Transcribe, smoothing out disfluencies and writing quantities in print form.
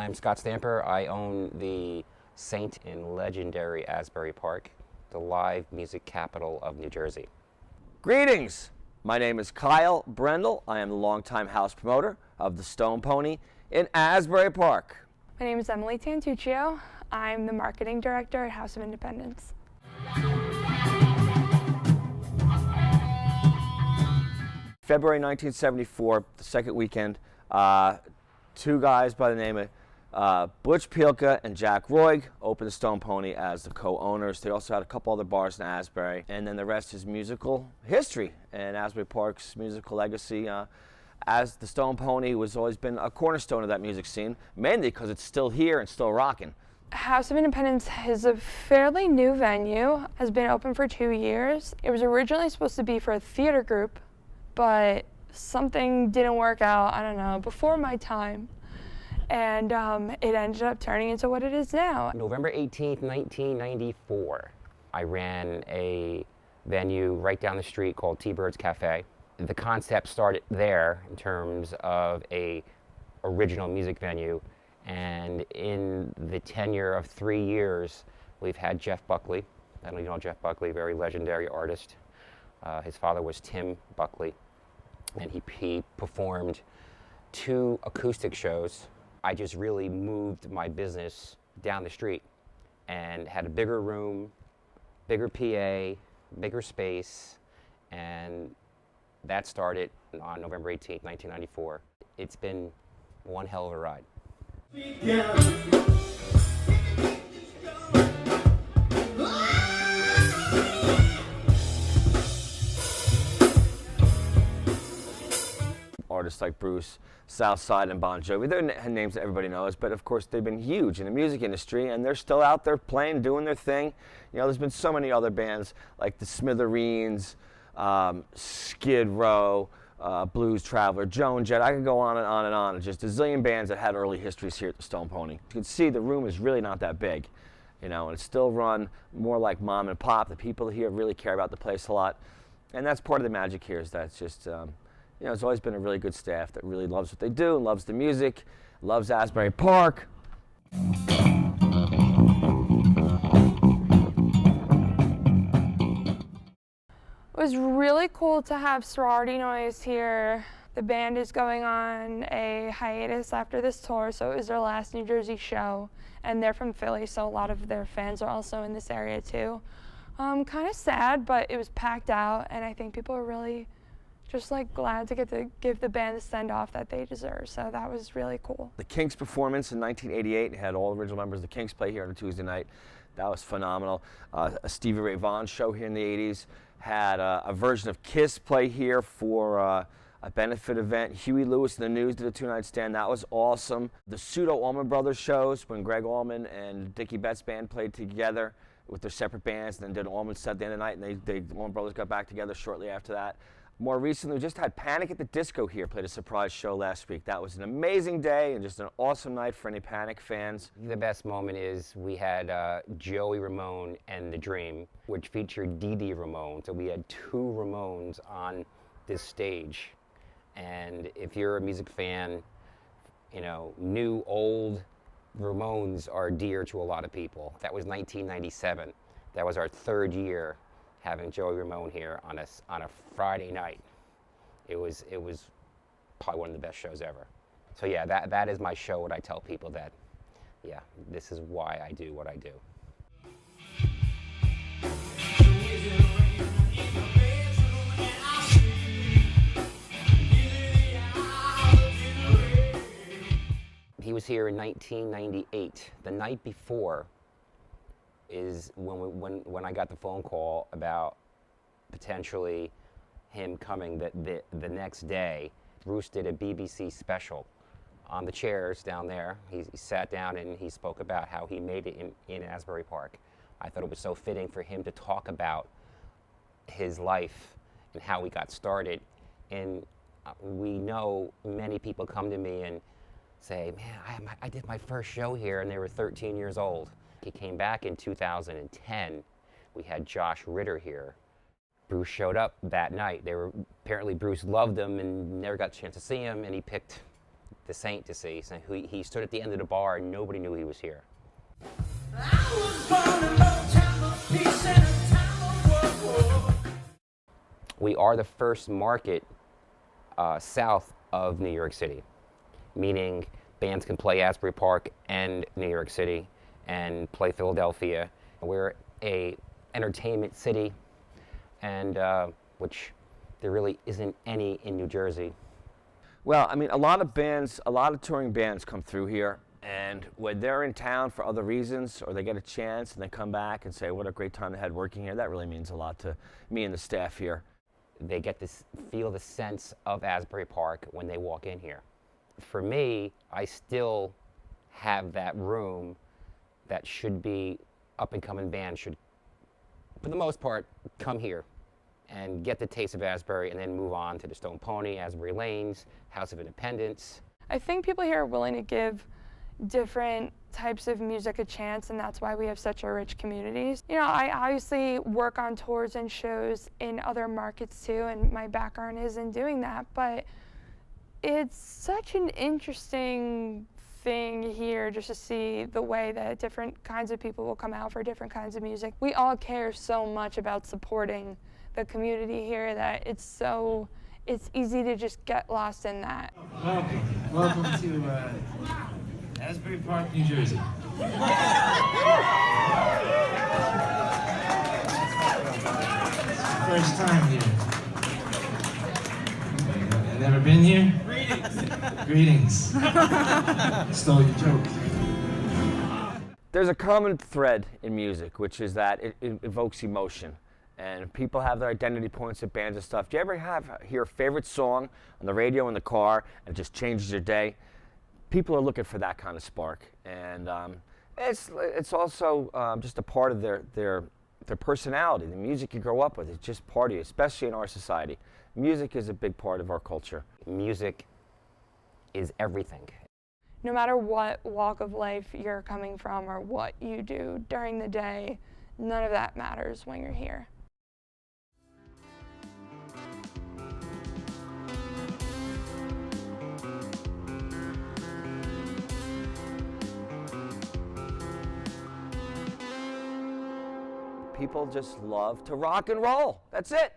I'm Scott Stamper. I own the Saint and legendary Asbury Park, the live music capital of New Jersey. Greetings! My name is Kyle Brendel. I am the longtime house promoter of the Stone Pony in Asbury Park. My name is Emily Tantuccio. I'm the marketing director at House of Independence. February 1974, the second weekend, two guys by the name of Butch Pielka and Jack Roig opened the Stone Pony as the co-owners. They also had a couple other bars in Asbury, and then the rest is musical history and Asbury Park's musical legacy. As the Stone Pony was always been a cornerstone of that music scene, mainly because it's still here and still rocking. House of Independence is a fairly new venue, has been open for 2 years. It was originally supposed to be for a theater group, but something didn't work out, I don't know, before my time. And it ended up turning into what it is now. November 18th, 1994, I ran a venue right down the street called T-Bird's Cafe. The concept started there in terms of a original music venue, and in the tenure of 3 years, we've had Jeff Buckley. I don't know if you know Jeff Buckley, very legendary artist. His father was Tim Buckley, and he performed 2 acoustic shows. I just really moved my business down the street and had a bigger room, bigger PA, bigger space, and that started on November 18th, 1994. It's been one hell of a ride. Artists like Bruce, Southside, and Bon Jovi, they're names that everybody knows, but of course they've been huge in the music industry, and they're still out there playing, doing their thing. You know, there's been so many other bands like the Smithereens, Skid Row, Blues Traveler, Joan Jett. I can go on and on and on. Just a zillion bands that had early histories here at the Stone Pony. You can see the room is really not that big, you know, and it's still run more like mom and pop. The people here really care about the place a lot, and that's part of the magic here. Is that it's just you know, it's always been a really good staff that really loves what they do and loves the music, loves Asbury Park. It was really cool to have Sorority Noise here. The band is going on a hiatus after this tour, so it was their last New Jersey show, and they're from Philly, so a lot of their fans are also in this area too. Kind of sad, but it was packed out, and I think people are really just like glad to get to give the band the send-off that they deserve, so that was really cool. The Kinks performance in 1988 had all original members of the Kinks play here on a Tuesday night. That was phenomenal. A Stevie Ray Vaughan show here in the 80s had a version of Kiss play here for a benefit event. Huey Lewis and the News did a 2-night stand. That was awesome. The Pseudo Allman Brothers shows, when Greg Allman and Dickie Betts band played together with their separate bands, and then did an Allman set at the end of the night, and the Allman Brothers got back together shortly after that. More recently, we just had Panic at the Disco here, played a surprise show last week. That was an amazing day and just an awesome night for any Panic fans. The best moment is we had Joey Ramone and The Dream, which featured Dee Dee Ramone. So we had 2 Ramones on this stage. And if you're a music fan, you know, new, old Ramones are dear to a lot of people. That was 1997. That was our 3rd year having Joey Ramone here on a Friday night. It was probably one of the best shows ever. So yeah, that is my show. What I tell people that, yeah, this is why I do what I do. He was here in 1998. The night before is when I got the phone call about potentially him coming. The next day, Bruce did a BBC special on the chairs down there. He sat down and he spoke about how he made it in Asbury Park. I thought it was so fitting for him to talk about his life and how he got started. And we know many people come to me and say, man, I did my first show here, and they were 13 years old. He came back in 2010. We had Josh Ritter here. Bruce showed up that night. Apparently Bruce loved him and never got a chance to see him, and he picked the saint to see. So he stood at the end of the bar and nobody knew he was here. We are the first market south of New York City, meaning bands can play Asbury Park and New York City and play Philadelphia. We're a entertainment city, and which there really isn't any in New Jersey. Well, I mean, a lot of touring bands come through here, and when they're in town for other reasons, or they get a chance and they come back and say, what a great time they had working here, that really means a lot to me and the staff here. They get to feel the sense of Asbury Park when they walk in here. For me, I still have that room that should be up-and-coming bands should, for the most part, come here and get the taste of Asbury and then move on to the Stone Pony, Asbury Lanes, House of Independence. I think people here are willing to give different types of music a chance, and that's why we have such a rich community. You know, I obviously work on tours and shows in other markets too, and my background is in doing that, but it's such an interesting thing here just to see the way that different kinds of people will come out for different kinds of music. We all care so much about supporting the community here that it's easy to just get lost in that. Welcome to Asbury Park, New Jersey. First time here. Never been here? Greetings. Stole your joke. There's a common thread in music, which is that it evokes emotion. And people have their identity points at bands and stuff. Do you ever hear a favorite song on the radio in the car and it just changes your day? People are looking for that kind of spark. And it's also just a part of their personality. The music you grow up with is just part of you, especially in our society. Music is a big part of our culture. Music is everything. No matter what walk of life you're coming from or what you do during the day, none of that matters when you're here. People just love to rock and roll. That's it.